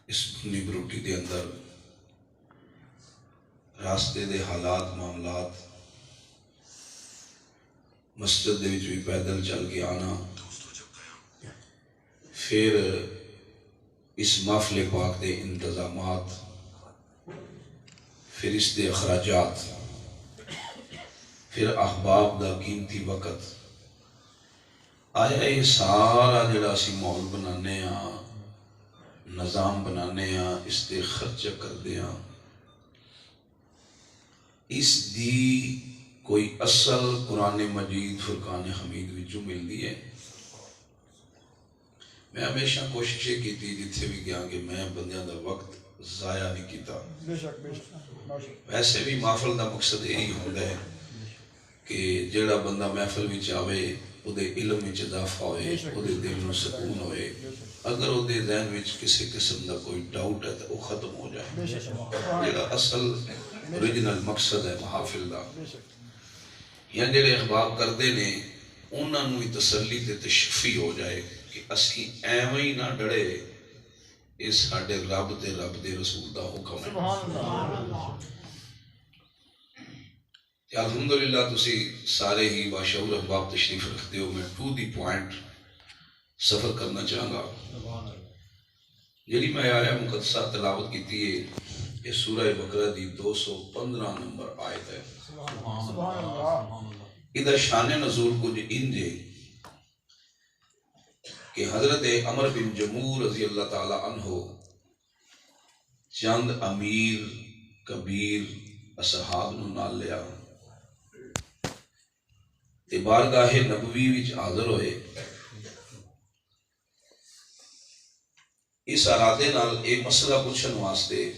اس بنی بروٹی دے اندر راستے دے حالات معاملات، مسجد دے وچ بھی پیدل چل کے آنا، پھر اس محفل پاک دے انتظامات، پھر اس دے اخراجات، پھر احباب دا قیمتی وقت، آیا یہ سارا جڑا اسی ماحول بنانے ہاں، نظام بنانے ہاں، اس دے خرچہ کردے ہاں، اس دی کوئی اصل قرآن مجید فرقان حمید وچوں ملدی ہے؟ میں ہمیشہ کوشش کی تھی جتھے بھی گیا کہ میں بندیاں دا وقت ضائع نہیں کیتا۔ ویسے بھی محفل دا مقصد یہی ہوتا ہے کہ جیڑا بندہ محفل وچ آوے او دے علم وچ اضافہ ہوئے، او دے دل نو سکون ہوئے، اگر او دے ذہن وچ کسی قسم دا کوئی ڈاؤٹ ہے تو وہ ختم ہو جائے۔ جیڑا اصل اوریجنل مقصد ہے محافل دا، یا جیڑے احباب کردے نے انہاں نو تسلی تے تشفی ہو جائے کہ اسی ایویں ہی نہ ڈرے، اس ساڈے رب دے رسول دا حکم ہے۔ الحمدللہ تسی سارے ہی باشعور احباب تشریف رکھتے ہو۔ میں ٹو دی پوائنٹ سفر کرنا چاہوں گا۔ جیڑی میں آیا مقدسہ تلاوت کیتی ہے یہ سورہ بقرہ دی 215 نمبر آیت ہے۔ ادھر شان نزول کچھ انجے کہ حضرت عمر بن جمور رضی اللہ تعالی عنہ چند امیر کبیر اصحاب نو نال لیا تے بارگاہ نبوی وچ حاضر ہوئے۔ اس ارادے نال ایک مسئلہ پوچھن واسطے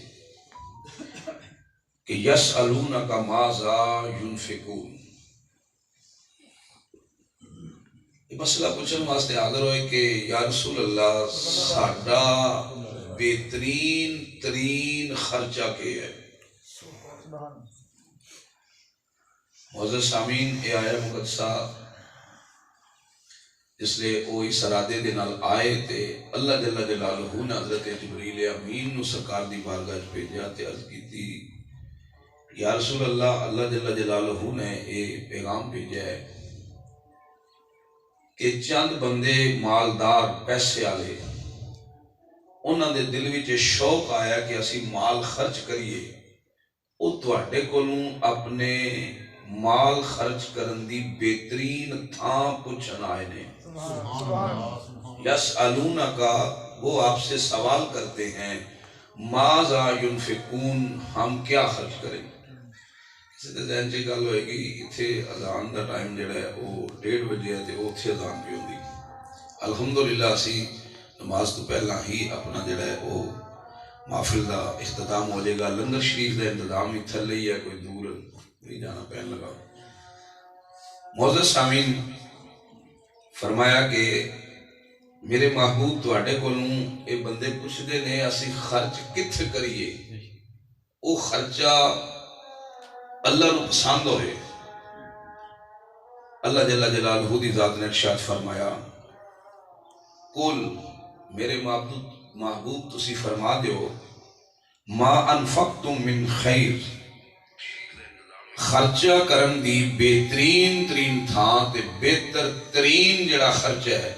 کہ یسألونک ماذا ینفقون، یہ مسئلہ پوچھن واسطے حاضر ہوئے کہ یا رسول اللہ ساڈا بہترین ترین خرچہ کیا ہے؟ معزز سامعین، یہ آیا مقدسہ جس لئے وہ اس ارادے دے نال آئے تے اللہ جل جلالہ نے حضرت جبریل امین نو سرکار دی بارگاہ بھیجا تے عرض کیتی یا رسول اللہ، اللہ جل جلالہ نے یہ پیغام بھیجا ہے کہ چند بندے مالدار پیسے والے انہاں دے دل وچ شوق آیا کہ اسی مال خرچ کریے، او تواڈے کولوں اپنے مال خرچ کرن دی بہترین تھاں پوچھن آئے نے۔ یسألونک، وہ آپ سے سوال کرتے ہیں، ماذا ینفقون، ہم کیا خرچ کریں؟ کسی دے ذہن چ گل ہوئے گی اتھے اذان دا ٹائم جڑا ہے وہ 1:30 بجے ہے تے اتھے اذان پہ ہوندی۔ الحمدللہ اسی نماز تو پہلا ہی اپنا جڑا ہے وہ محفل دا اختتام ہو جائے گا۔ لنگر شریف دا انتظام ہی تھلے ہی ہے، کوئی دور نہیں جانا پہن لگا۔ معزز سامعین، فرمایا کہ میرے محبوب تواڈے کولوں اے بندے پوچھ دے نے اسی خرچ کتھے کریے، او خرچہ اللہ نو پسند ہوئے۔ اللہ جل جلالہ دی ذات نے ارشاد فرمایا، قل، میرے محبوب تسی فرما دیو، ما انفقتم من خیر، خرچہ کرن دی بہترین ترین تھاں تے بہتر ترین جڑا خرچہ ہے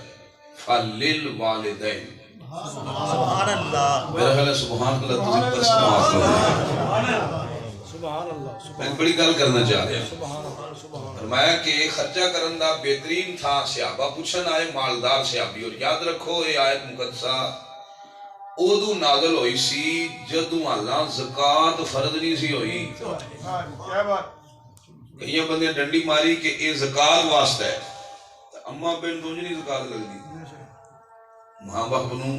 فَلِلْوَالِدَيْنِ۔ سبحان اللہ، میرا خیال ہے سبحان اللہ تسی پر سماعت کرو۔ میں بڑی گل کرنا چاہ رہا ہوں۔ فرمایا کہ خرچہ کرن دا بہترین تھا، صحابہ پوچھن آئے مالدار صحابی، اور یاد رکھو یہ آیت مقدسہ اودو نازل ہوئی سی جدوں اللہ زکاة فرض نہیں سی ہوئی۔ کئی بندے ڈنڈی ماری کہ یہ زکاة واسطہ ہے، اما بن دونج نہیں زکاة لگ دی، ماں باپ نو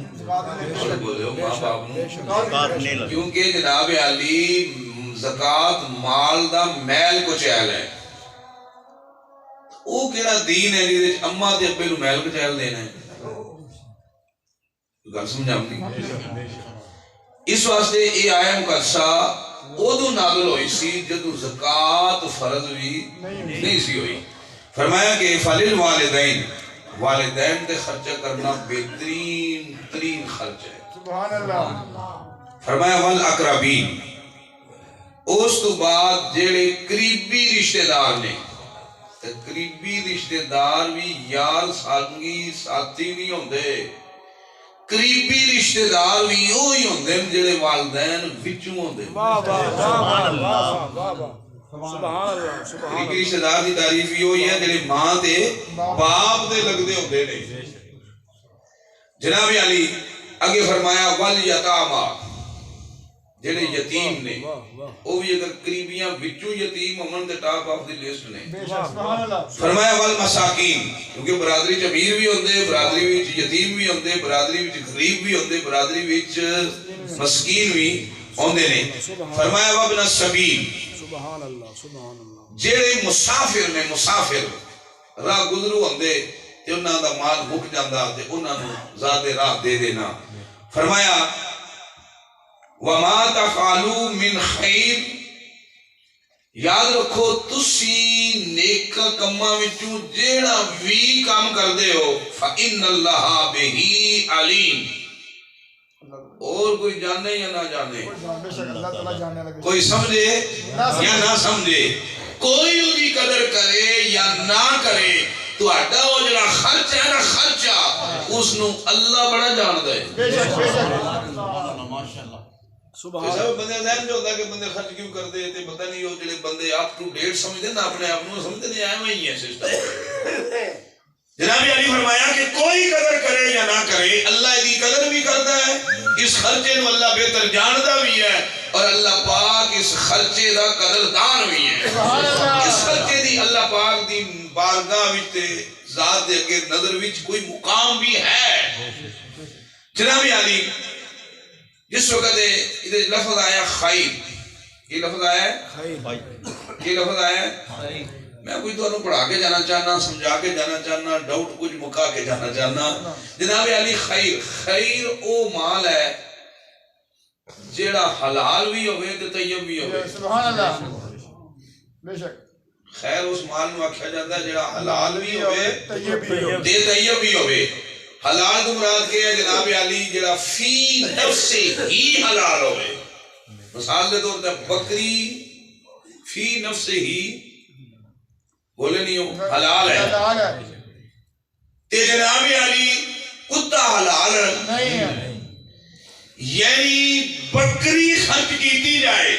بولے ہو، ماں باپ نو، کیونکہ جناب علی زکاة مال دا میل کو چہل ہے، او کیڑا دین ہے جیدے اما دے ابے نو میل کو چہل دینا ہے؟ گل سمجھا نہیں۔ اس واسطے یہ آیا مقدسہ اودو نازل ہوئی سی جدو زکاة فرض بھی نہیں سی ہوئی۔ فرمایا کہ فَلِلْوَالِدَيْنِ، والدین دے خرچہ کرنا بہترین ترین خرچ ہے. سبحان اللہ. فرمایا والاقربین، اس تو بعد جڑے قریبی رشتہ دار نے. قریبی رشتہ دار بھی یار سانگی ساتھی نہیں ہوندے، قریبی رشتہ دار بھی وہی ہوندے جڑے والدین وچوں ہوندے. قریبی رشتہ دار دی تعریف یہ ہوئی ہے جڑے ماں تے باپ دے لگدے ہوندے نے. جناب علی اگے فرمایا والیتاما، جڑے یتیم نے وہ بھی اگر قریبیاں وچوں یتیم ہون تے ٹاپ آف دی لسٹ نے. فرمایا والمساکین، کیونکہ برادری چ امیر بھی ہوندے، برادری وچ یتیم بھی ہوندے، برادری وچ غریب بھی ہوندے، برادری وچ مسکین بھی ہوندے نے. فرمایا وابن السبیل، جڑے مسافر نے، مسافر راہ گزرو ہوندے تے انہاں دا مال مک جاندا تے انہاں نوں زیادہ راہ دے دینا. فرمایا وَمَا تَفْعَلُوا مِنْ خَيْرٍ، یاد رکھو تسی نیک کماں وچوں جیڑا وی کام کردے ہو فَإِنَّ اللَّهَ بِهِ عَلِيمٌ، اور کوئی جانے یا نہ جانے، کوئی سمجھے یا نہ سمجھے، کوئی اُسی قدر کرے یا نہ کرے، تو اڈا وہ جڑا خرچ ہے نا، خرچہ اس نو اللہ بڑا جان دے. سب بندے ذہن جو ہوتا ہے کہ بندے خرچ کیوں کر دے تے پتہ نہیں ہو، جڑے بندے اپ ٹو ڈیٹ سمجھتے نا اپنے آپ کو، سمجھتے نہیں آئے وہی ہے سسٹم. جناب علی فرمایا کہ کوئی قدر کرے یا نہ کرے اللہ دی قدر بھی کرتا ہے، اس خرچے نو اللہ بہتر جاندا بھی ہے، اور اللہ پاک اس خرچے دا قدردان بھی ہے. اس خرچے دی اللہ پاک دی بارگاہ وچ ذات دے اگے نظر وچ کوئی مقام بھی ہے. جناب علی جس وقت ادھر لفظ آیا خیر، یہ لفظ آیا ہے، یہ لفظ آیا ہے، میں کوئی تو انہوں پڑھا کے جانا چاہنا، سمجھا کے جانا چاہنا، ڈاؤٹ کچھ مکا کے جانا چاہنا. جناب علی خیر، خیر او مال ہے جیڑا حلال بھی ہوئے تے طیب بھی ہوئے. سبحان اللہ. بے شک خیر اس مال نو آکھیا جاتا ہے جیڑا حلال بھی ہوئے طیب بھی ہوئے. تے طیب بھی ہوئے. حلال تو مراد کے ہے جناب علی جڑا فی نفس ہی حلال ہوئے. مثال دے طور تے بکری فی نفس ہی بولے نہیں ہو حلال ہے، تے جناب علی کتا حلال نہیں ہے. یعنی بکری خرچ کیتی جائے،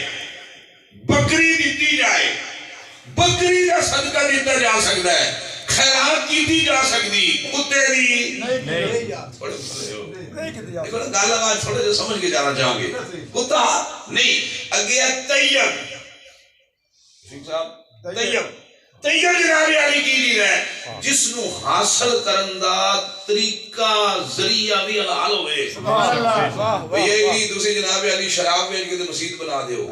بکری دیتی جائے، بکری کا صدقہ دیتا جا سکتا ہے، خیرات کیتی جا سکتی، کتے دی تھوڑے گالا آج تھوڑے جو سمجھ کے جانا چاہوں گے. کتا نہیں. اگیا طیب، طیب طیب جناب علی کی دی ہے جس نو حاصل کرندہ طریقہ ذریعہ بھی حلال ہوئے. یہی دوسری جناب علی شراب میں کے مسجد بنا دے ہو،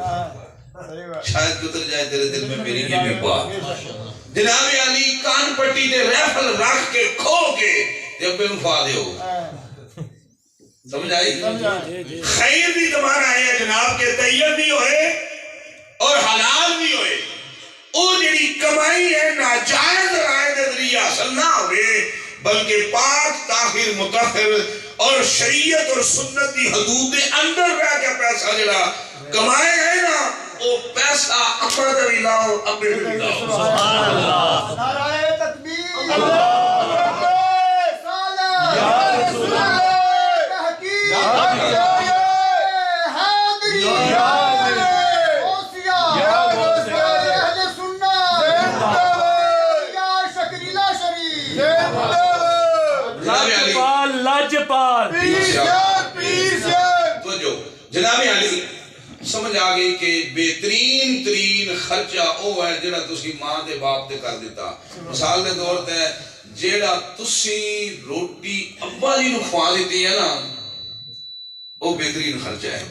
شاید گزر جائے تیرے دل میں میری یہ بھی بات. جناب علی کان پٹی دے ریفل رکھ کے کھو کے جب بے مفا دے ہو. سمجھ آئی؟ خیر بھی تمہارا ہے جناب کے طیب بھی ہوئے اور حلال بھی ہوئے. او جڑی کمائی ہے ناجائز رائے دے ذریعہ حاصل نہ ہوئے بلکہ پاک طاہر مطہر اور شریعت اور سنت دی حدود دے اندر رہ کے پیسہ جڑا کمائے ہے نا، او پیسہ اپنا دے بھی لاؤ، اپنے دے بھی لاؤ. سبحان اللہ. نعرہ تکبیر، اللہ اکبر، صالح یا رسول اللہ، تحقیق یا حاضری یا اوسیہ یا اہل سنت یا شکری لا شریف لاجپال تو جو جناب علی سمجھ آگئی کہ بہترین ترین خرچہ او ہے جڑا تسی ماں دے باپ دے کر دیتا. مثال دے دور تے جڑا تسی روٹی ابا جی نو کھوا دیتی ہے نا، او بہترین خرچہ ہے.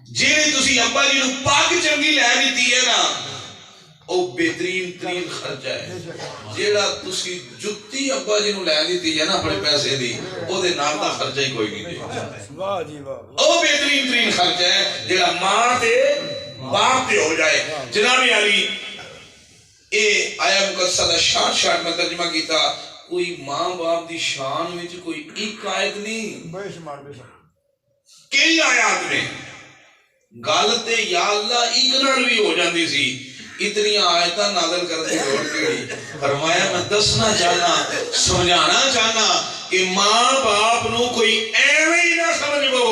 جڑی تسی ابا جی نو پاک چنگی لے دیتی ہے نا، او بہترین ترین خرچہ ہے. جیڑا تسی جتی ابا جی نو لے دیتی ہے نا اپنے پیسے دی، او دے نام دا خرچہ ہی کوئی نہیں دے. او بہترین ترین خرچہ ہے جیڑا ماں تے باپ تے ہو جائے. جناب علی اے آیا مقصد شارٹ میں ترجمہ کیتا کوئی ماں باپ دی شان وچ کوئی ایک آیت نہیں، بے شمار بے شمار کئی آیات میں گل تے یا اللہ ایک نال بھی ہو جاندی سی، اتنی آیتاں نازل کر دے لوڑ کیڑی۔ فرمایا میں دسنا چاہنا سمجھانا چاہنا کہ ماں باپ نو کوئی ایویں ہی نہ سمجھ پو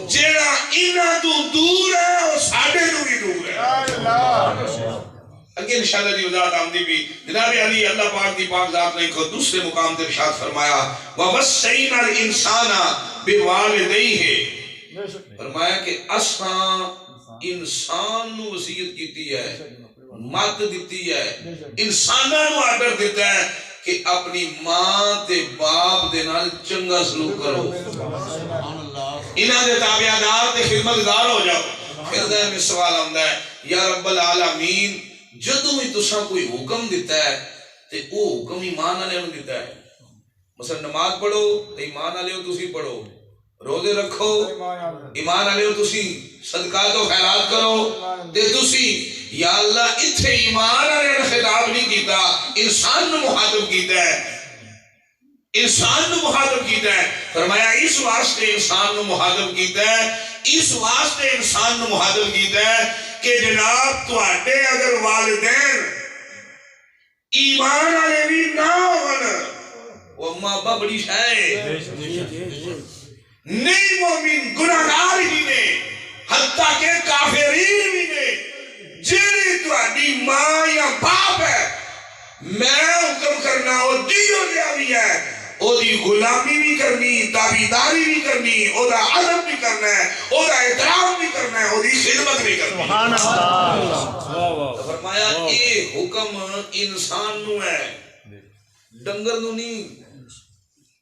جیڑا انہاں تو دور ہے وہ ساڈے تو بھی دور ہے۔ اللہ اگے انشاءاللہ دی وضاحت آمدی بھی جناب علی اللہ پاک دی پاک ذات نے کو دوسرے مقام تے ارشاد فرمایا وَوَصَّيْنَا الْإِنسَانَ بِوَالِدَيْهِ، بے شمار فرمایا کہ اساں انسان نو وصیت کیتی ہے، مت دیتی ہے، انساناں نو آرڈر دیتا ہے کہ اپنی ماں تے باپ دے نال چنگا سلوک کرو، انہاں دے تابعدار تے خدمتگار ہو جاؤ۔ پھر ذہن میں سوال آندا ہے یا رب العالمین جدوں بھی تساں کوئی حکم دیتا ہے تے او حکم ایمان والے نوں دیتا ہے، مثلا نماز پڑھو تے ایمان والے ہو تسی پڑھو، روزے رکھو ایمان والے ہو تسی، صدقات و خیرات کرو تے تسی، یا اللہ اتھے ایمان والے نے خطاب نہیں کیتا، انسان نو مخاطب کیتا ہے، انسان نو مخاطب کیتا ہے۔ فرمایا اس واسطے انسان نو مخاطب کیتا ہے، اس واسطے انسان نو مخاطب کیتا ہے کہ جناب تواڈے اگر والدین ایمان والے بھی نہ ہون، وہ ماں باپ بڑی شے نہیں، مومن گناہگار ہی نے، حتیٰ کہ کافرین بھی نے، جیڑی تواڈی ماں یا باپ ہے میں حکم کرنا او دیو دیا بھی ہے، او دی غلامی بھی کرنی، تابعداری بھی کرنی، او دا ادب بھی کرنا ہے، او دا احترام بھی کرنا ہے، او دی خدمت بھی کرنی ہے۔ سبحان اللہ تو فرمایا اے حکم انسان نو ہے، ڈنگر نو نہیں،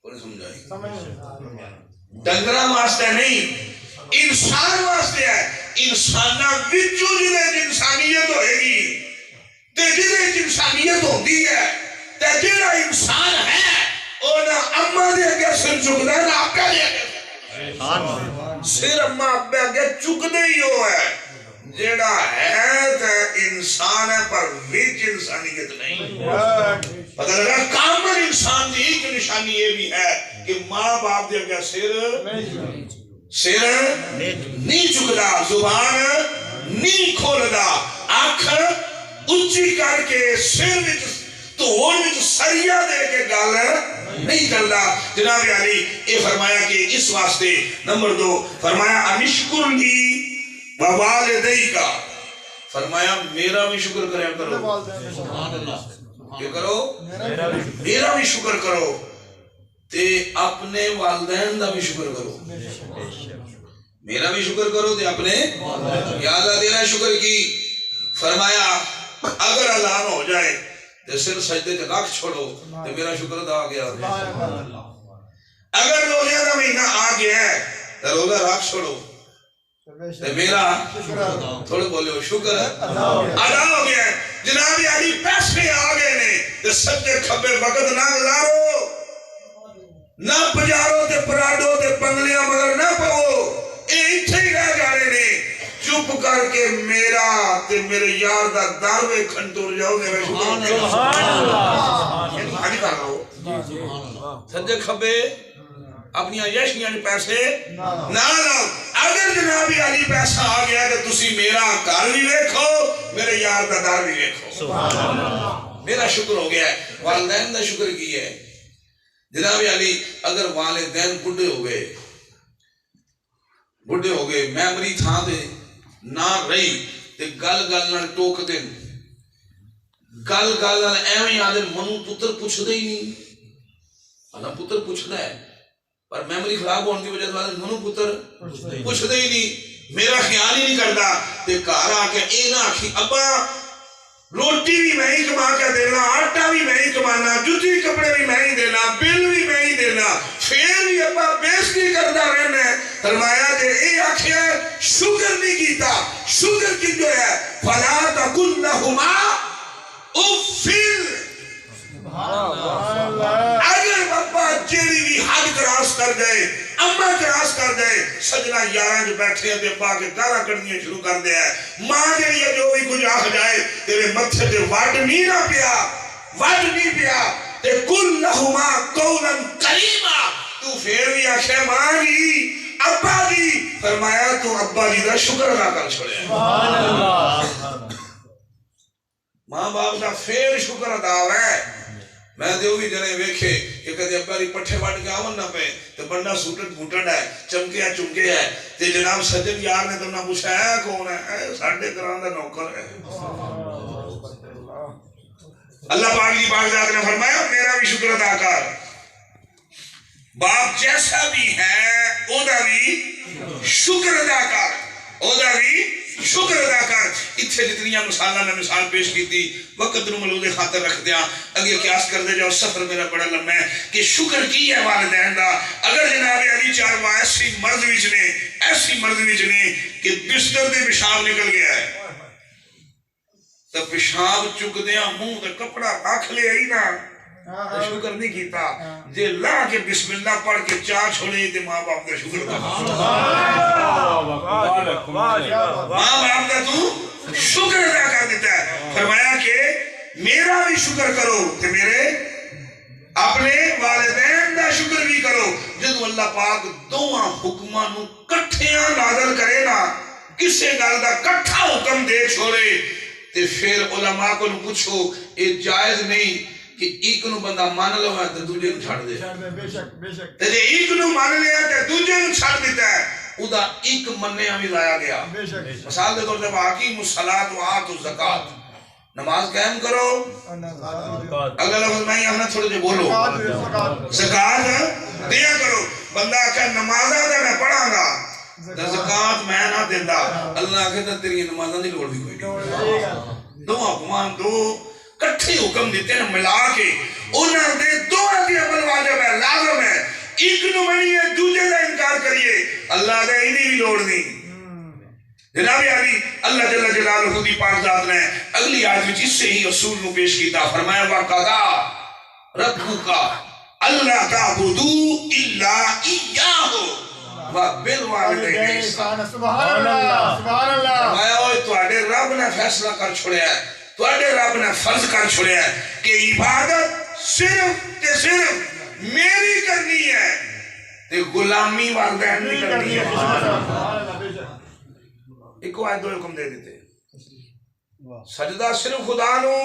کوئی سمجھائی ڈنگراں واسطے نہیں، انسان واسطے ہے۔ انساناں وچوں جدے انسانیت ہوئے گی تے جدے انسانیت ہوندی ہے تے جڑا انسان ہے او نہ اماں دے اگے سر چکدا ہے نہ ابا دے اگے سر اماں ابا اگے چکدے ہی ہو ہے، جڑا ہے تے انسان ہے پر وچ انسانیت نہیں۔ پتہ لگا کامل انسان دی ایک نشانی یہ بھی ہے کہ ماں باپ دے اگے سر نہیں چکدا، زبان نہیں کھولدا، آنکھ اونچی کر کے سر وچ توڑ وچ سریا دے کے گل نہیں کردا۔ جناب علی یہ فرمایا کہ اس واسطے نمبر 2 فرمایا انشکر لی ووالدیک، فرمایا میرا بھی شکر کریا کرو، کیا کرو میرا بھی شکر کرو تے اپنے والدین دا بھی شکر کرو، میرا بھی شکر کرو تے اپنے، یا اللہ تیرا شکر کی، فرمایا اگر اذان ہو جائے تے صرف سجدے تے رکھ چھوڑو تے میرا شکر ادا آ گیا، اگر روزے دا مہینہ آ گیا ہے تے روزہ رکھ چھوڑو تے میرا تھوڑے بولے ہو شکر ادا ہو گیا ہے۔ جناب علی پیسے آ گئے نے تے سجدے کھبے وقت نہ گزارو، نہ پجارو تے پراڈو تے بنگلیاں مگر نہ پاؤ، اے اتھے ہی رہ جانے نے، چپ کر کے میرا تے میرے یار دا داروے کھنٹور جاؤ میرے شکر آج کر رہو سجدے کھبے اپنی یشیاں پیسے نہ لاؤ۔ اگر جناب علی پیسہ آ گیا تو تسی میرا گھر بھی دیکھو، میرے یار دا دار بھی دیکھو، میرا شکر ہو گیا ہے۔ والدین دا شکر کی ہے جناب علی، اگر والدین بڑھے ہو گئے میمری تھا دے نہ رہی تے گل گل نہ ٹوک دے، گل گل نہ ایویں آدھے منو پتر پوچھ دے ہی نہیں، اللہ پتر پوچھ دے پر میمری خراب ہونے کی وجہ سے منو پتر پوچھ دے ہی نہیں، میرا خیال ہی نہیں کرتا تے گھر آ کے اے نہ آکھی ابا روٹی بھی میں ہی کما کے دینا، آٹا بھی میں ہی کمانا، جوتی کپڑے بھی میں ہی دینا، بل بھی میں ہی دینا، پھر بھی ابا بیزتی کرتا رہنا ہے۔ فرمایا کہ اے آکھیا شکر نہیں کیتا، شکر کی جو ہے فلا تقل لہما اف، اگر ابا جیڑی بھی حد کراس کر دے، اماں کراس کر دے، سجنا یاراں جو بیٹھے ہیں ابا کے گالاں کڑنیاں شروع کر دیا ہے، ماں جیڑی جو بھی کچھ آکھ جائے تیرے متھے تے وڈ نہیں نہ پیا، وڈ نہیں پیا، تے کل لہما قولا کریما تو پھر بھی آخیا ماں دی ابا دی فرمایا تو ابا دی دا شکر ادا کر چھوڑیا سبحان اللہ ماں باپ دا پھر شکر ادا ہے میں دیو بھی جنے ویکھے کہ کدی ابا دی پٹھے وڈ کے آون نہ پے تے بندہ سوٹڈ پھوٹڈ ہے چمکیا چمکے ہے تے جناب سجن یار نے تو نہ پوچھا ہے کون ہے ساڈے گھراں دا نوکر ہے اللہ پاک کی پاک ذات نے فرمایا میرا بھی شکر ادا کر باپ جیسا بھی ہے اودا بھی شکر ادا کر اودا بھی شکر ادا کر اتھے جتنیاں مثالہ میں مثال پیش کی تھی وقت نو ملود خاطر رکھ دیا اگر قیاس کر دے جاؤ سفر میرا بڑا لمبا ہے کہ شکر کی ہے والدین دا اگر جناب علی چارواں ایسی مرض وچ نے کہ بستر دے پیشاب نکل گیا ہے تو پیشاب چک دیا منہ تے کپڑا رکھ لیا ہی نا شکر نہیں کیتا جے لا کے بسم اللہ پڑھ کے چاہ چھوڑے تے ماں باپ دا شکر دا ماں باپ دا تو شکر ادا کر دیتا ہے فرمایا کہ میرا بھی شکر کرو تے میرے اپنے والدین دا شکر بھی کرو جدو اللہ پاک دوہاں حکماں نو کٹھیاں نازل کرے نا کسے گل دا کٹھا حکم دے چھوڑے تے پھر علماء کو پوچھو یہ جائز نہیں کہ ایک نو بندہ مان لو ہے تے دوجے نو چھڑ دے بے شک تے جے ایک نو مان لیا تے دوجے نو چھڑ دیتا ہے ادا ایک منیا بھی لایا گیا بے شک مثال دے طور تے واقعی الصلاۃ و آتوا الزکات نماز قائم کرو اگلا لفظ میں یہاں تھوڑے جو بولو زکات دیا کرو بندہ کہ نمازاں تے میں پڑھاں گا زکات میں نہ دیندا اللہ کہتا تیری نمازاں دی لوڑ بھی کوئی نہیں دو حکمان دو کٹھے حکم دیتے ہیں ملا کے انہاں دے دو دی عمل واجب ہے لازم ہے ایک نو منیے دوجے دا انکار کریے اللہ دے ہی لوڑ نہیں جناب علی اللہ جل جلالہ دی پاک ذات نے اگلی آیت وچ اس سے ہی اصول نو پیش کیتا فرمایا وَقَضَىٰ رَبُّكَ أَلَّا تَعْبُدُوا إِلَّا إِيَّاهُ وَبِالْوَالِدَيْنِ إِحْسَانًا سبحان اللہ سبحان اللہ فرمایا اوے تواڈے رب نے فیصلہ کر چھوڑیا ہے تواڈے رب نے فرض کر چھوڑیا ہے کہ عبادت صرف تے صرف میری کرنی ہے تے غلامی والدین نہیں کرنی ہے ایک آیت دو حکم دے دیتے سجدہ صرف خدا نو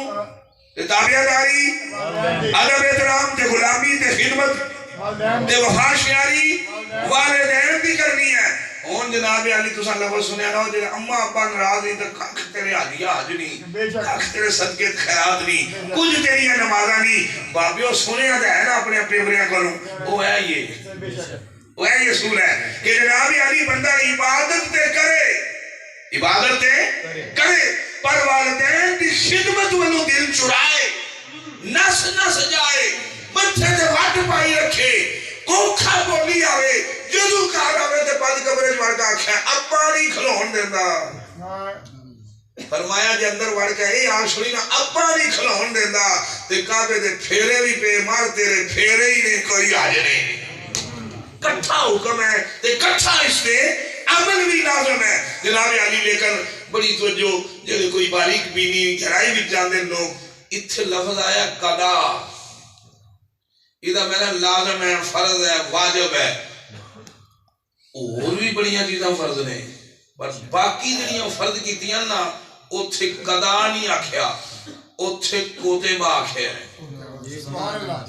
تے تابعداری ادب احترام تے غلامی تے خدمت تے وفاشیاری والدین بھی کرنی ہے ہون جناب علی تساں لفظ سنیا نہ ہو جے اما ابا ناراض نہیں تے کھک تیرے حاجیہ حج نہیں کھک تیرے صدقے خیرات نہیں کچھ تیری نمازاں نہیں بابیو سنیا تے ہے نا اپنے پیپریاں کولوں وہ ہے یہ اصول ہے کہ جناب علی بندہ عبادت تے کرے پر والدین دی خدمت والو دل چرائے نس جائے متھے تے وٹ پائی رکھے کوکھا بولی آوے جدو کار آوے تے پانچ کمرے وڑ کے آکھے ابا نہیں کھلون دیندا فرمایا جے اندر وڑ کے اے آشڑی نا ابا نہیں کھلون دیندا تے کعبے دے پھیرے بھی پہ مار تیرے پھیرے ہی نہیں کوئی حاج نہیں کٹھا حکم ہے تے کٹھا اس پہ عمل بھی لازم ہے جناب علی لے کر بڑی توجہ جے کوئی باریک بینی گہرائی بھی جاندے لوگ اتھے لفظ آیا قضا ادھا میں نے لازم ہے فرض ہے واجب ہے اور بھی بڑیاں چیزاں فرض نے بس باقی جڑیاں فرض کیتیاں نا اتھے قضا نہیں آکھیا اتھے کوتبہ آکھیا ہے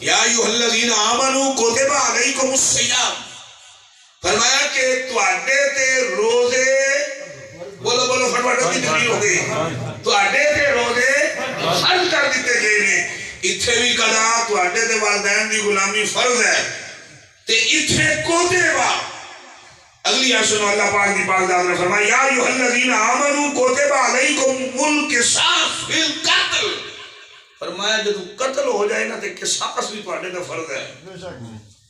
یا ایھا الذین آمنوا کتب علیکم الصیام فرمایا کہ تواڈے تے روزے بولو فٹوٹو کی تقریر ہو گئی تواڈے تے روزے فرض کر دیتے گئے نے اتھے بھی قضا تواڈے تے والدین دی غلامی فرض ہے تے اتھے کوتبہ اگلی آیت سنو اللہ پاک دی پاک ذات نے فرمایا یا ایھا الذین آمنوا کتب علیکم القصاص فی القتل فرمایا جب قتل ہو جائے نا تے قصاص بھی تواڈے تے فرض ہے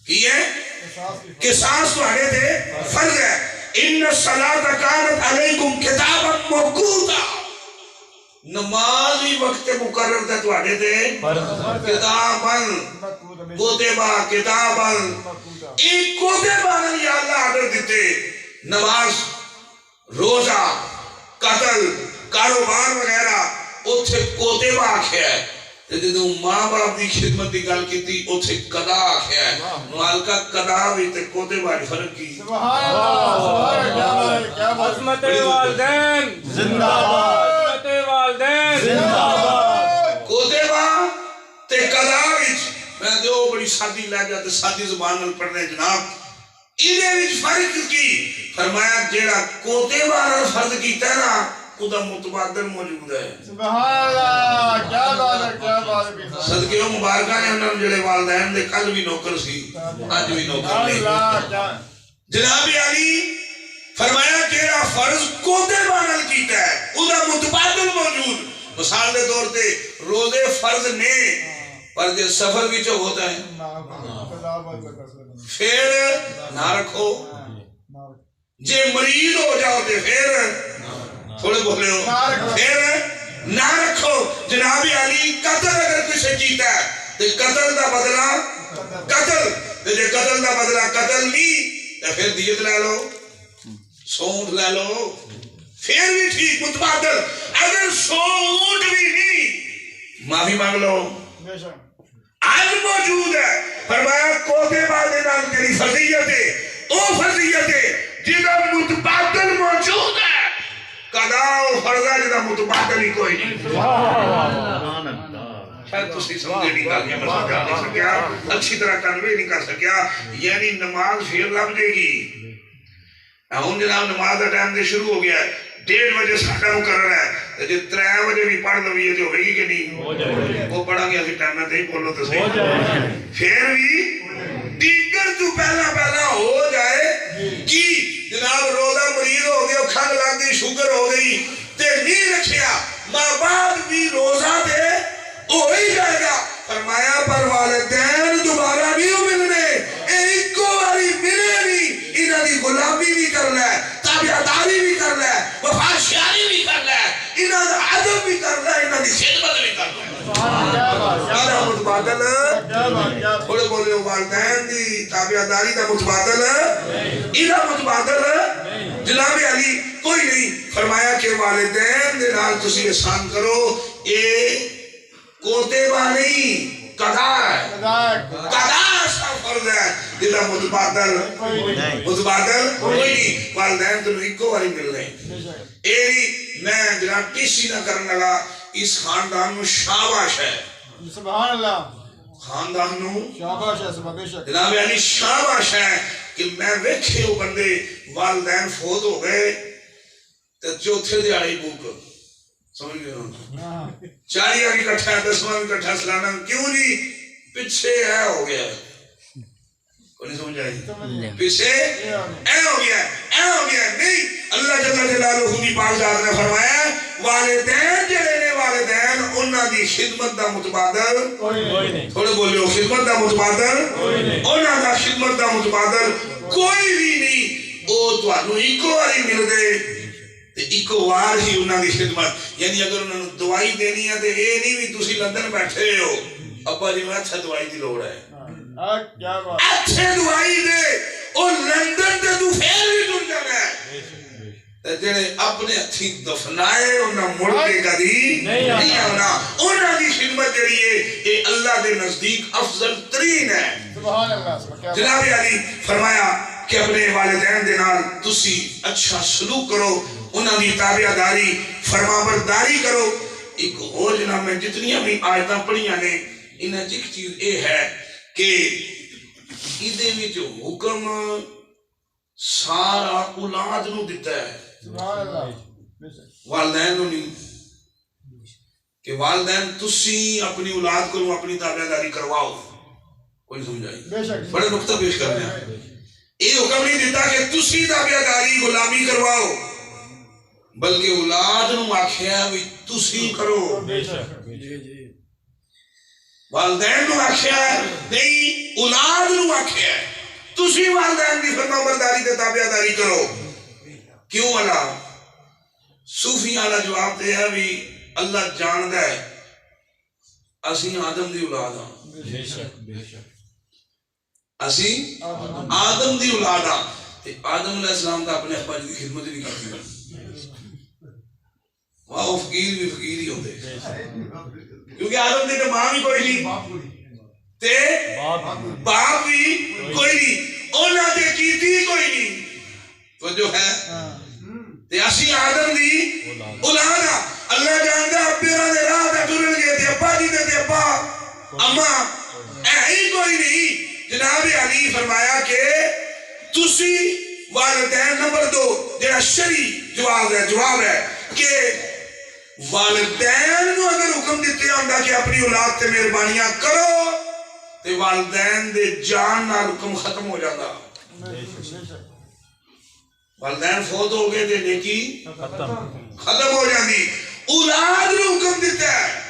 کی ہے قصاص تواڈے تے فرض ہے ان الصلاۃ کانت علیکم کتابا موقوتا نماز بھی وقت مقرر تے تواڈے تے کتابن کوتبہ کتابن ایک کوتبہ نے یا اللہ آرڈر دیتے نماز روزہ قتل کاروبار وغیرہ اتھے کوتبہ آکھیا ہے تے جدوں ماں باپ دی خدمت دی گل کیتی اوتھے قضا آکھیا ہے مالکا قضا وچ تے کوتے وچ فرق کی سبحان اللہ سبحان اللہ کیا بات عظمت والدین زندہ باد عظمت والدین زندہ باد کوتے وا تے قضا وچ میں دیو بڑی سادی لہجہ تے سادی زبان نال پڑھنے جناب ایدے وچ فرق کی فرمایا جیڑا کوتے وارا فرض کیتا ہے نا خدا متبادل موجود ہے سبحان اللہ کیا بات ہے صدقے و مبارکہ نے انہوں جڑے والدین دے کل بھی نوکر سی آج بھی نوکر نہیں جناب علی فرمایا جیڑا فرض کوتے بانل کیتا ہے خدا متبادل موجود مثال دے طور تے روزے فرض نے پر جے سفر بھی جو ہوتا ہے پھر نہ رکھو جے مریض ہو جاؤ تے پھر تھوڑے بولے ہو پھر نہ رکھو جناب علی قتل اگر کسے کیتا ہے تے قتل دا بدلہ قتل تے جے قتل دا بدلہ قتل نہیں تے پھر دیت لے لو سونٹ لے لو پھر بھی ٹھیک متبادل اگر سونٹ بھی نہیں معافی مانگ لو آج موجود ہے فرمایا کوتے والے نام تیری فرضیت ہے او فرضیت ہے جدہ متبادل موجود ہے قضا و فرضہ جدہ متبادل ہی کوئی نہیں شاید تسی سمجھے نہیں کر کے مسجد نہیں سکیا اچھی طرح کنوے نہیں کر سکیا یعنی نماز پھر لگ دے گی ہوں جناب نماز کا ٹائم دے شروع ہو گیا ہے 1:30 بجے ساڈا مقرر ہے جی 3 بجے بھی پڑھ لو یہ تو ہوئے گی کہ نہیں وہ پڑھا گیا کہ ٹائم میں بولو تو صحیح پھر بھی دیگر تو پہلا ہو جائے کہ جناب روزہ مریض ہو گیا کھنگ لگ گئی شوگر ہو گئی تے نہیں رکھیا ماں بعد بھی روزہ دے ہو ہی جائے گا فرمایا پر والدین دوبارہ نہیں ملنے ایک کو باری ملے نہیں انہاں دی غلامی بھی کر لے تابعداری بھی کر لے وفاداری بھی کر لے انہاں دا ادب بھی کر لے انہاں دی خدمت بھی کر لے انہاں متبادل تھوڑے بولے والدین دی تابعداری دا متبادل انہاں متبادل جناب علی کوئی نہیں فرمایا کہ والدین دے نال تسی احسان کرو اے کوتے با نہیں قضا ہے قضا ایسا فرض ہے جدہ متبادل کوئی نہیں والدین تو ایک کو باری مل رہے ایری میں جناب کسی نہ کرنے لگا اس خاندان میں شاباش ہے سبحان اللہ خاندان میں شاباش ہے سبحان بے جناب یعنی شاباش ہے کہ میں ویکھے ہو بندے والدین فوت ہو گئے تو چوتھے دیاڑی بوک سمجھ گئے ہوں 4 بھی کٹھا ہے 10واں بھی کٹھا سلانا کیوں نہیں پچھے اے ہو گیا کوئی نہیں سمجھ آئی پیچھے اے ہو گیا نہیں اللہ جل جلالہ خودی پاک ذات نے فرمایا والدین جڑے نے والدین انہاں دی خدمت دا متبادل کوئی نہیں تھوڑے بولیو خدمت دا متبادل کوئی نہیں انہاں دا خدمت دا متبادل کوئی بھی نہیں او تانوں ایکو واری مل دے تے ایکو وار ہی انہاں دی خدمت یعنی اگر انہاں نوں دوائی دینی ہے تے اے نہیں بھی تسی لندن بیٹھے ہو ابا جی میں اچھا دوائی دی لوڑ ہے اچھے دوائی دے او لندن تے تو پھر بھی ٹر جانا ہے تے جڑے اپنے ہتھی دفنائے انہاں مڑ کے کدی نہیں آنا انہاں دی خدمت جڑی ہے اے اللہ دے نزدیک افضل ترین ہے سبحان اللہ جناب علی فرمایا کہ اپنے والدین دے نال تسی اچھا سلوک کرو انہاں دی تابعداری فرمانبرداری کرو ایک اور جناب میں جتنیاں بھی آیتاں پڑھیاں نے انہاں ایک چیز اے ہے کہ ایدے میں جو حکم سارا اولاد نو دیتا ہے سبحان اللہ والدین نو نہیں کہ والدین تسی اپنی اولاد کو اپنی تابعداری کرواؤ کوئی سمجھائی بڑے نقطہ پیش کرنے ہیں یہ حکم نہیں دیتا کہ تسی تابعداری غلامی کرواؤ بلکہ اولاد نو آکھیا بھی تسی کرو والدین نو آکھیا نہیں اولاد نو آکھیا تسی والدین کی فرمانبرداری تے تابعداری کرو کیوں اللہ صوفی والا جواب تے ہے بھی اللہ جاندا ہے اسی آدم دی اولاد ہاں بے شک اسی آدم دی اولاد ہاں تے آدم علیہ السلام دا اپنے ابا جی دی خدمت نہیں کرتی وہاں وہ فقیر بھی فقیر ہی ہوتے کیونکہ آدم دی تے ماں بھی کوئی نہیں تے باپ بھی کوئی نہیں انہاں دے کیتی کوئی نہیں تو جو ہے تے اسی آدم دی اولاد آ اللہ جاندا پیراں دے راہ تے ٹرن گئے تے ابا جی دے تے ابا اما ہی کوئی نہیں جناب علی فرمایا کہ تسی والدین نمبر 2 جڑا شرعی جواب ہے کہ والدین نو اگر حکم دیتے ہوندا کہ اپنی اولاد تے مہربانیاں کرو تے والدین دے جان نال حکم ختم ہو جاتا والدین فوت ہو گئے تے نیکی ختم ہو جاندی اولاد نو حکم دیتا ہے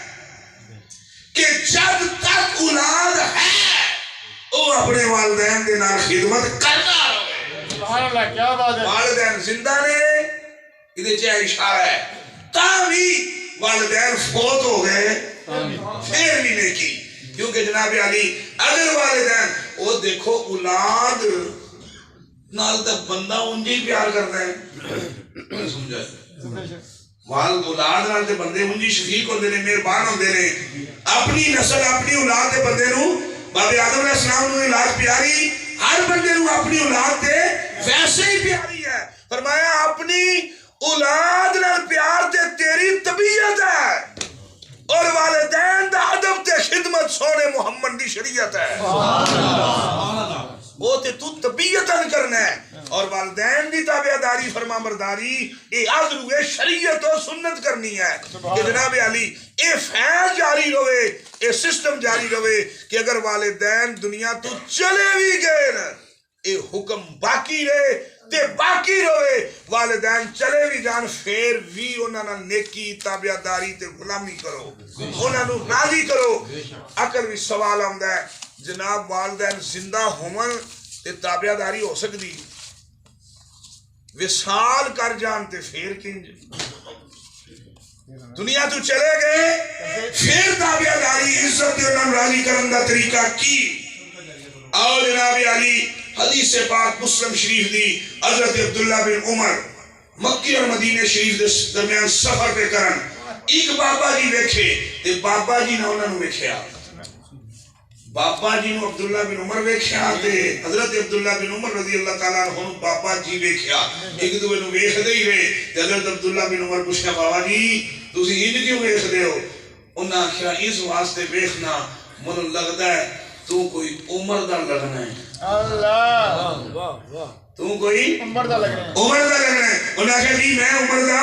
کہ جب تک اولاد ہے وہ اپنے والدین دے نال خدمت کرتا رہے سبحان اللہ کیا بات ہے والدین زندہ نے ادھے چاہے اشارہ ہے تاوی والدین فوت ہو گئے پھر بھی نیکی کیونکہ جناب علی اگر والدین وہ دیکھو اولاد نال تک بندہ انجی پیار کرتا ہے میں سمجھا اولاد نال تے بندے انجی شفیق ہوندے نے مہربان ہوندے نے اپنی نسل اپنی اولاد دے بندے نو بابے آدم علیہ السلام نو اولاد پیاری ہر بندے نو اپنی اولاد تے ویسے ہی پیاری ہے فرمایا اپنی اولاد نال پیار تے تیری طبیعت ہے اور والدین دا ادب تے خدمت سونے محمد دی شریعت ہے وہ تے تو طبیعتاً کرنا ہے اور والدین دی تابعداری فرما برداری اے عدل اے شریعت و سنت کرنی ہے کہ جناب علی اے فیض جاری رہے اے سسٹم جاری رہے کہ اگر والدین دنیا تو چلے بھی گئے نا اے حکم باقی رہے تے باقی رہے والدین چلے بھی جان پھر بھی انہاں نال نیکی تابعداری تے غلامی کرو انہاں نو راضی کرو اگر بھی سوال آندا ہے جناب والدین زندہ ہومن تے تابعداری ہو سکتی وصال کر جان تے پھر کنج دنیا تو چلے گئے پھر تابعداری عزت تے انہاں راضی کرن دا طریقہ کی اور جناب علی حدیث پاک مسلم شریف دی حضرت عبداللہ بن عمر مکی اور مدینہ شریف دے درمیان سفر پہ کرن ایک بابا جی ویکھے تے بابا جی نے انہاں نو ویکھیا بابا جی نو عبداللہ بن عمر ویکھیا تے حضرت عبداللہ بن عمر رضی اللہ تعالیٰ عنہ بابا جی ویکھیا ایک دوے نو ویکھدے ہی رہے تے حضرت عبداللہ بن عمر پوچھیا بابا جی تسی انج کیوں ویکھدے ہو انہاں آکھیا اس واسطے ویکھنا من لگدا ہے تو کوئی عمر دا لگنا ہے اللہ تو کوئی عمر دا لگنا ہے انہاں آکھیا جی میں عمر دا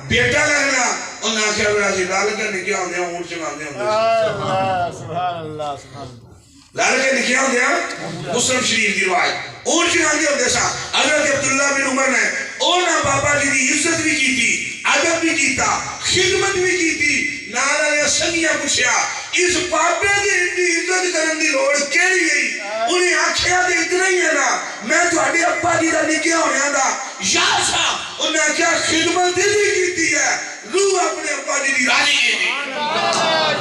بیٹا لگنا انہاں آکھیا بڑا سی لال کے نکیا ہوندے اونٹ چلاندے ہوندے اللہ سبحان اللہ سبحان اللہ لال کے نکیا ہوندے مسلم شریف دی روایت اونٹ چلاندے ہوندے سا حضرت عبداللہ بن عمر نے انہاں بابا جی دی عزت بھی کیتی ادب بھی کیتا خدمت بھی کیتی نال علیہ سنگیا پوچھیا اس بابے دی عزت کرن دی لوڑ کیڑی گئی انہیں آکھیا تے اتنا ہی ہے نا میں تہاڈے ابا جی دا نکیا ہونے دا یار سا انہیں آکھیا خدمت دی کیتی ہے روح اپنے ابا جی دی راضی ہے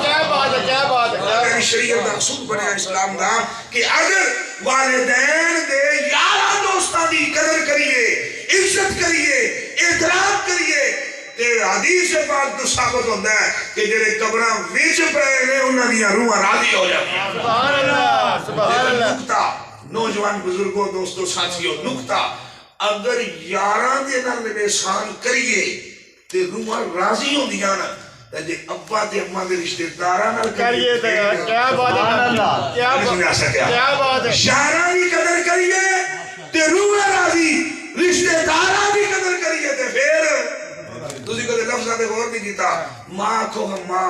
کیا بات ہے کیا بات ہے شریعت دا اصول بنیا اسلام دا کہ اگر والدین دے یاراں دوستاں دی قدر کریے عزت کریے احترام کریے تے حدیث پاک تو ثابت ہوتا ہے کہ جڑے قبراں وچ پئے نے انہاں دی روحاں راضی ہو جاتی ہیں سبحان اللہ سبحان اللہ نقطہ نوجوان بزرگوں دوستوں ساتھیوں نقطہ اگر یاراں دے نال احسان کریے تے روحاں راضی ہوندیاں نا تے جے ابا تے اماں دے رشتہ داراں نال کریے تے کیا بات ہے کیا بات ہے یاراں دی قدر کریے تے روحاں راضی رشتہ داراں دی قدر کریے تے پھر تسی کدے لفظاں تے غور نہیں کیتا ماں کو ماں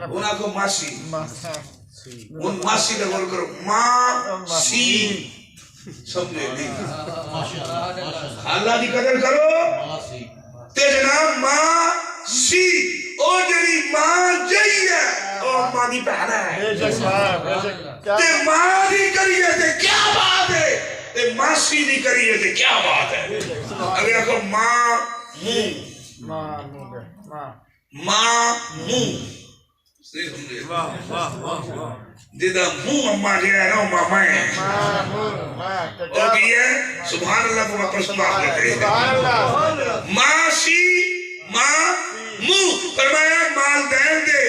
انہاں کو ماسی ان ماسی تے غور کرو ماں سی سمجھے نہیں اللہ دی قدر کرو تے جناب ماں سی او جڑی ماں جئی ہے او ماں دی بہن ہے تے ماں دی کریے تے کیا بات ہے تے ماسی دی کریے تے کیا بات ہے اگر آخو ماں ماں منہ جدہ منہ اماں جیا ہے نا ماما ہے اور بھی ہے سبحان اللہ کو واپس بات کرتے ہیں ماں سی ماں منہ فرمایا والدین دے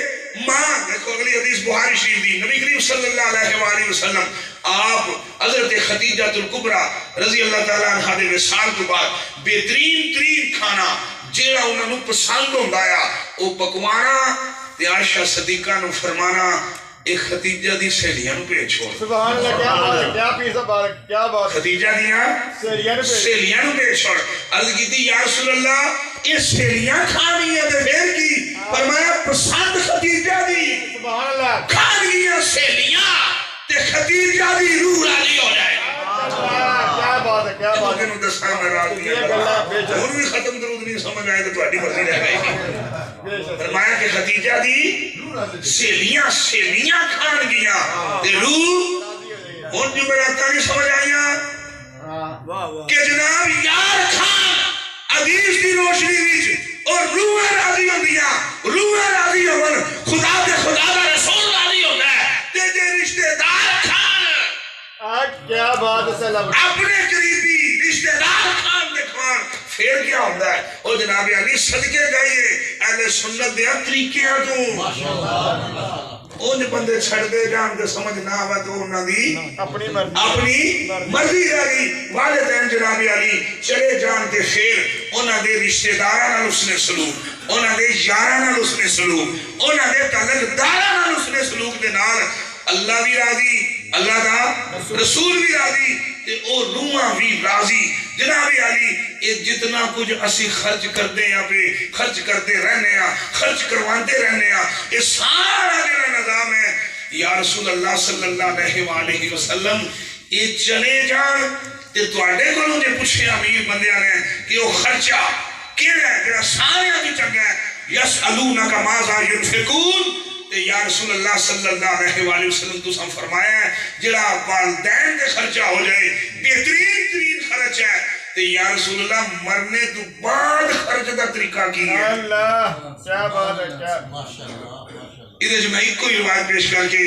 ماں. دیکھو اگلی حدیث بخاری شریف دی. نبی کریم صلی اللہ علیہ وآلہ وسلم آپ حضرت خدیجہ الکبریٰ رضی اللہ تعالیٰ عنہ دے وصال کے بعد بہترین ترین کھانا جیڑا انہوں نے پسند ہوندا آیا او پکوانا تے عائشہ صدیقہ نو فرمانا ایک خدیجہ دی سہیلیاں نو بھیج چھوڑ. سبحان اللہ. کیا بات ہے, کیا پیس بات, کیا بات. خدیجہ دیاں سہیلیاں نو بھیج چھوڑ. عرض کیتی یا رسول اللہ یہ سہیلیاں کھانی ہے تے پھر کی؟ فرمایا پسند خدیجہ دی. سبحان اللہ. کھانیاں سہیلیاں تے خدیجہ دی روح راضی ہو جائے. کیا بات ہے, کیا بات ہے. لیکن دساں میں راضی ہے اور بھی ختم درود نہیں سمجھ آئے تو تہاڈی مرضی رہ گئی. فرمایا کہ خدیجہ دی سہیلیاں کھان گیاں تے روح. ہن جو میرا نہیں سمجھ آئیاں کہ جناب یار کھان حدیث دی روشنی وچ اور روح راضی ہوندیاں. روح راضی ہون خدا دے خدا دا رسول راضی ہوندا ہے تے جے رشتہ دار کھان کیا بات ہے. سلام اپنے قریبی رشتہ دار کھان دے کھان پھر کیا ہوتا ہے. اور جناب علی صدقے جائیے اہل سنت دے طریقیاں تو ان بندے چھڑ دے جان کے سمجھ نہ آوے تو انہاں دی اپنی مرضی رہی. والدین جناب علی چلے جان تے پھر انہاں دے رشتہ داراں نال اس نے سلوک, انہاں دے یاراں نال اس نے سلوک, انہاں دے تعلق داراں نال اس نے سلوک دے نال اللہ بھی راضی, اللہ دا رسول بھی راضی تے او روحاں بھی راضی. جناب علی یہ جتنا کچھ اسی خرچ کرتے ہیں پہ خرچ کرتے رہنے ہیں, خرچ کرواتے رہنے ہیں, یہ سارا جنہ نظام ہے یا رسول اللہ صلی اللہ علیہ وآلہ وسلم یہ چلے جان تے تواڈے کولوں جے پوچھے امیر بندیاں نے کہ وہ خرچہ کیڑا ہے جڑا سارے دی چنگا ہے. یسألونک ماذا ينفقون تے یا رسول اللہ صلی اللہ علیہ وآلہ وسلم تو سم فرمایا ہے جڑا والدین دے خرچہ ہو جائے بہترین ترین خرچ ہے. تے یا رسول اللہ مرنے تو بعد خرچ دا طریقہ کی ہے. اللہ کیا بات ہے, کیا ادھے جو میں ایک کوئی روایت پیش کر کے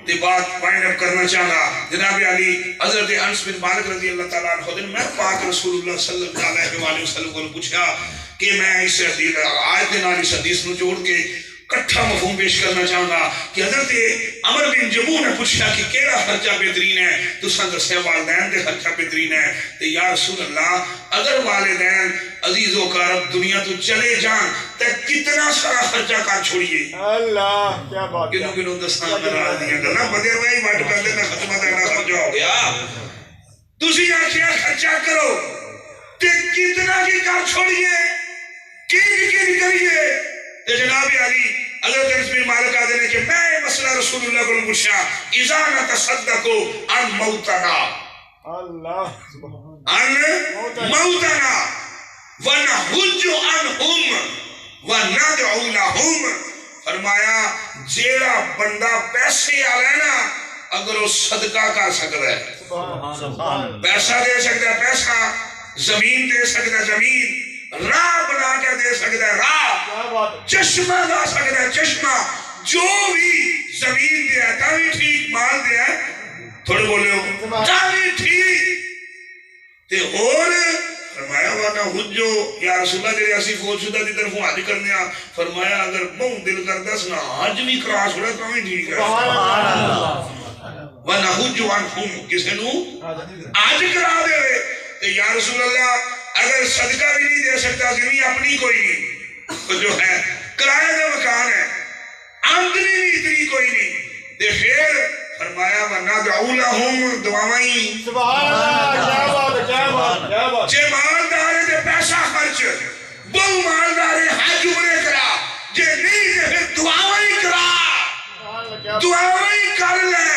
تے بات وائنڈ اپ کرنا چاہتا. جناب علی حضرت انس بن مالک رضی اللہ تعالیٰ عنہ دن میں پاک رسول اللہ صلی اللہ علیہ وآلہ وسلم کو پوچھا کہ میں اس آیت نال اس حدیث نو جوڑ کے کٹھا مفہوم پیش کرنا چاہتا کہ حضرت عمر بن جموع نے پوچھا کہ کیڑا خرچہ بہترین ہے تو سن دسیا والدین دے خرچہ بہترین ہے. تے یا رسول اللہ اگر والدین عزیز و قرب دنیا تو چلے جان تے کتنا سارا خرچہ کر چھوڑیے. اللہ کیا بات. کنوں دستان میں راز دیا گلا بدے بھائی وٹ کر دینا ختمہ دینا خرچہ ہو گیا. تسی آخیا خرچہ کرو تے کتنا کی کر چھوڑیے کی کریے. تے جناب علی حضرت انس بن مالک آدھے نے کہ میں مسئلہ رسول اللہ کو پوچھا اذا نتصدقوا عن موتنا اللہ عن موتنا ونحج عنہم وندعو لہم. فرمایا جیڑا بندہ پیسے آلے نا اگر وہ صدقہ کر سکتا ہے, پیسہ دے سکتا ہے پیسہ, زمین دے سکتا ہے زمین, راہ بنا کے دے سکتا ہے راہ, چشمہ دا سکتا ہے چشمہ, جو بھی زمین دیا تاوی ٹھیک, مال دیا تھوڑے بولے ہو تاوی ٹھیک. تے اور فرمایا وانا حجو یا رسول اللہ جلے اسی فوج شدہ دی طرف حج کرنے آ. فرمایا اگر بہن دل کردہ سنا حج بھی کرا چھوڑا تاوی ٹھیک ہے. وانا حجو عنہم کسے نو حج کرا دے. تے یا رسول اللہ اگر صدقہ بھی نہیں دے سکتا زمین اپنی کوئی نہیں تو جو ہے کرائے کا مکان ہے, آمدنی بھی اتنی کوئی نہیں, تے پھر فرمایا وَنَدْعُ لَهُمْ دعائیں. سبحان اللہ کیا بات ہے, کیا بات, کیا بات. جے مالدار ہے تے پیسہ خرچ, بہو مالدار ہے حج عمرے کرا, جے نہیں تے پھر دعائیں کرا, دعائیں کر لے.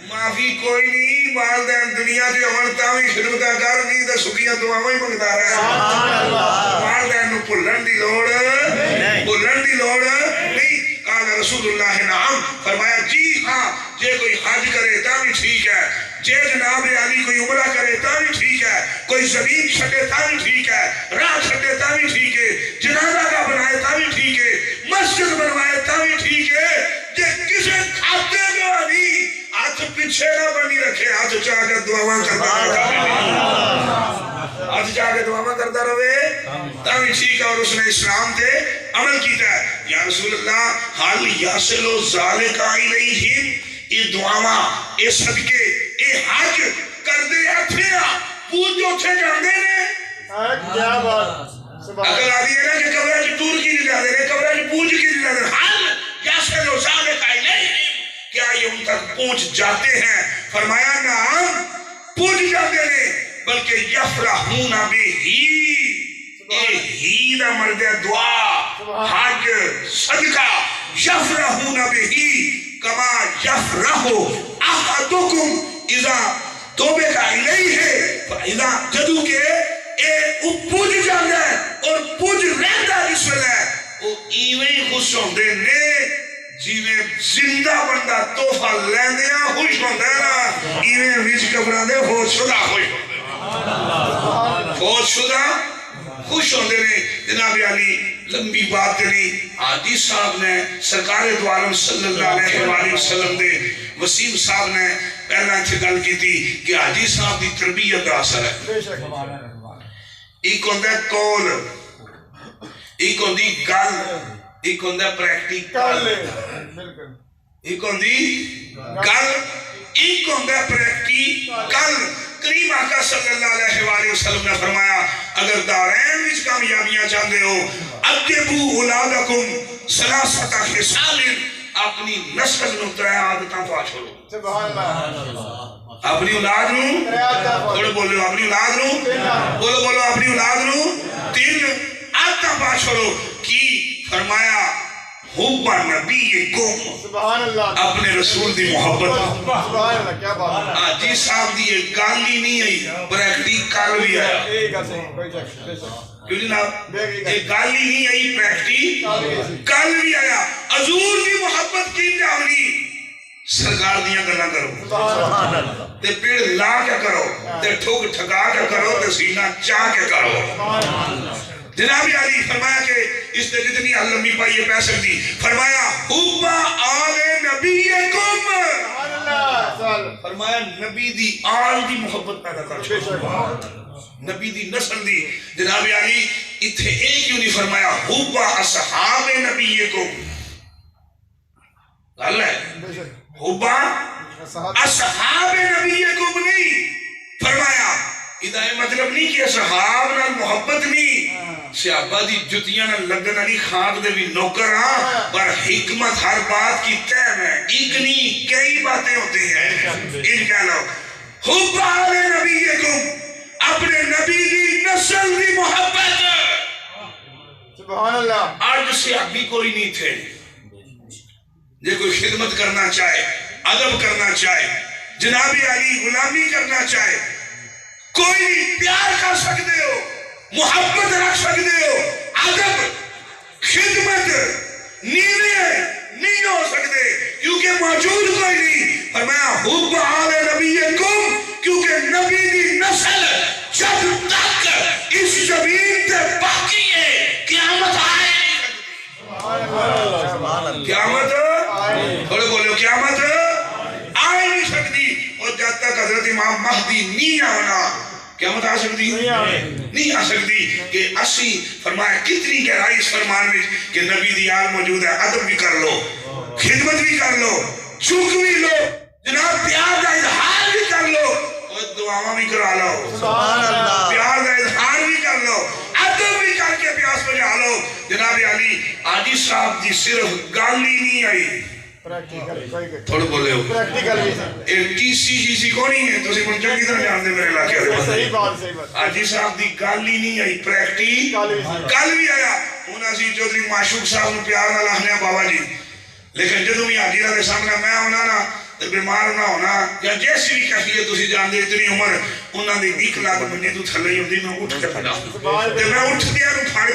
معافی کوئی نہیں, والدین دنیا کے عورتاں بھی خدمتاں کر نہیں تے سکیاں دعائیں منگتا رہے. والدین نو بھلن دی لوڑ نہیں. قال رسول اللہ نعم, فرمایا جی ہاں, جے کوئی حج کرے تا بھی ٹھیک ہے, جے جناب علی کوئی عمرہ کرے تا بھی ٹھیک ہے, کوئی زمین چھٹے تا بھی ٹھیک ہے, راہ چھٹے تا بھی ٹھیک ہے, جنازہ کا بنائے تا بھی ٹھیک ہے, مسجد بنوائے تا بھی ٹھیک ہے. جے کسے کھاتے گا نہیں ہاتھ پیچھے نہ بنی رکھے, ہاتھ چاہ کر دعاواں کرتا رہتا ہے. ہاتھ جا کے دعا کرتا رہے تاکہ ٹھیک ہے. اور اس نے اسلام تے عمل کیتا ہے. یا رسول اللہ حال یاسلو ذالک الیہم یہ دعاواں یہ صدقے یہ حج کردے اتھے پوجو تھے جاندے نے. کیا بات. اگر آدھی ہے نا کہ قبرہ کی ٹور کی نہیں جاندے نے قبرہ کی پوج کی نہیں جاندے نے. حال یاسلو ذالک الیہم کیا یہ ان تک پہنچ جاتے ہیں؟ فرمایا نعم پہنچ جاتے ہیں بلکہ یفرحون بہی اے ہی دا مرد دعا حج صدقہ یفرحون بہی کما یفرح احدکم اذا توبے کا الیہ اذا جدو کے اے پوج جاندہ ہے اور پوج رہتا جس ویلے وہ ایویں خوش ہوندے نے جیویں زندہ بندہ توفہ لیندیا خوش ہوندے نا ایویں وچ قبراں دے فوت شدہ خوش ہوندے فوت شدہ خوش ہوندے نے. جناب علی لمبی بات نہیں حاجی صاحب نے سرکار دو عالم صلی اللہ علیہ وآلہ وسلم دے وسیم صاحب نے پہلا اتھے گل کی تھی کہ حاجی صاحب دی تربیت دا اثر ہے. ایک ہوندہ کول ایک ہوندی گل ایک ہوندہ پریکٹیکل ایک ہوندی گل ایک ہوندہ پریکٹیکل. کریم آقا صلی اللہ علیہ وآلہ وسلم نے فرمایا اگر دارین وچ کامیابیاں چاہتے ہو ادبو اولادکم ثلاثۃ خصال اپنی نسل نو ترے عادتاں پا چھوڑو. سبحان اللہ. اپنی اولاد نو بولو بولو اپنی اولاد نو بولو بولو اپنی اولاد نو 3 عادتاں پا چھوڑو. کی فرمایا حب نبیکم سبحان اللہ. اپنے رسول دی محبت. سبحان اللہ. کیا بات. حاجی صاحب دی ایک گل ہی نہیں آئی پریکٹیکل بھی آیا. کیوں جناب ایک گل ہی نہیں آئی پریکٹیکل بھی آیا. حضور دی محبت کی جاونی سرکار دیاں گلاں کرو تے پیڑ لا کے کرو تے ٹھوک ٹھکا کے کرو تے سینہ چاہ کے کرو. جناب علی فرمایا کہ اس نے جتنی علمی پائی یہ پہ سکتی فرمایا حب آل نبیکم فرمایا نبی دی آل دی محبت پیدا کر نبی دی نسل دی. جناب علی اتھے ایک کیوں نہیں فرمایا حب اصحاب نبیکم غل ہے حب اصحاب نبیکم نہیں فرمایا. ادھا یہ مطلب نہیں کہ اصحاب نال محبت نہیں صحابہ دی جتیاں نہ لگن علی خاک دے بھی نوکر ہاں پر حکمت ہر بات کی تیم ہے. ایک نہیں کئی باتیں ہوتی ہیں. ان کہہ لو حب آل نبیکم اپنے نبی دی نسل دی محبت. سبحان اللہ. آج صحابی کوئی نہیں تھے جے کوئی خدمت کرنا چاہے ادب کرنا چاہے جناب علی غلامی کرنا چاہے کوئی پیار کر سکتے ہو محبت رکھ سکتے ہو ادب خدمت نیوے نہیں ہو سکتے کیونکہ موجود کوئی نہیں. فرمایا حب آل نبیکم کیونکہ نبی دی نسل جب تک اس زمین تے باقی ہے قیامت آئے نہیں. قیامت بولو بولو قیامت آئے نہیں سکتی. اور جب تک حضرت امام مہدی نہیں آنا قیامت آ سکتی نہیں آ سکتی. کہ اسی فرمایا کتنی گہرائی اس فرمان میں کہ نبی دی آل موجود ہے ادب بھی کر لو خدمت بھی کر لو چک بھی لو جناب پیار کا اظہار بھی کر لو اور دعاواں بھی کرا لو پیار کا اظہار بھی کر لو ادب بھی کر کے پیاس بجا لو. جناب علی حاجی صاحب دی صرف گل ہی نہیں آئی تھوڑے بولے ہو ایک ٹی سی کو نہیں ہے تو اسی من چنگی طرح جانتے میرے علاقے حاجی صاحب دی گل ہی نہیں آئی پریکٹیکل بھی آیا. انہاں سی چودھری معشوق صاحب نے پیار نہ لاہنے بابا جی لیکن جدوں بھی حاجی دے سامنے میں ہونا نا تے بیمار نہ ہونا یا جیسی بھی کیفیت تسی جاندے اتنی عمر انہاں دی 1 لاکھ منی تو تھلے ہی ہوندی میں اٹھ کے پڑا تے میں اٹھ دیا نو پھڑ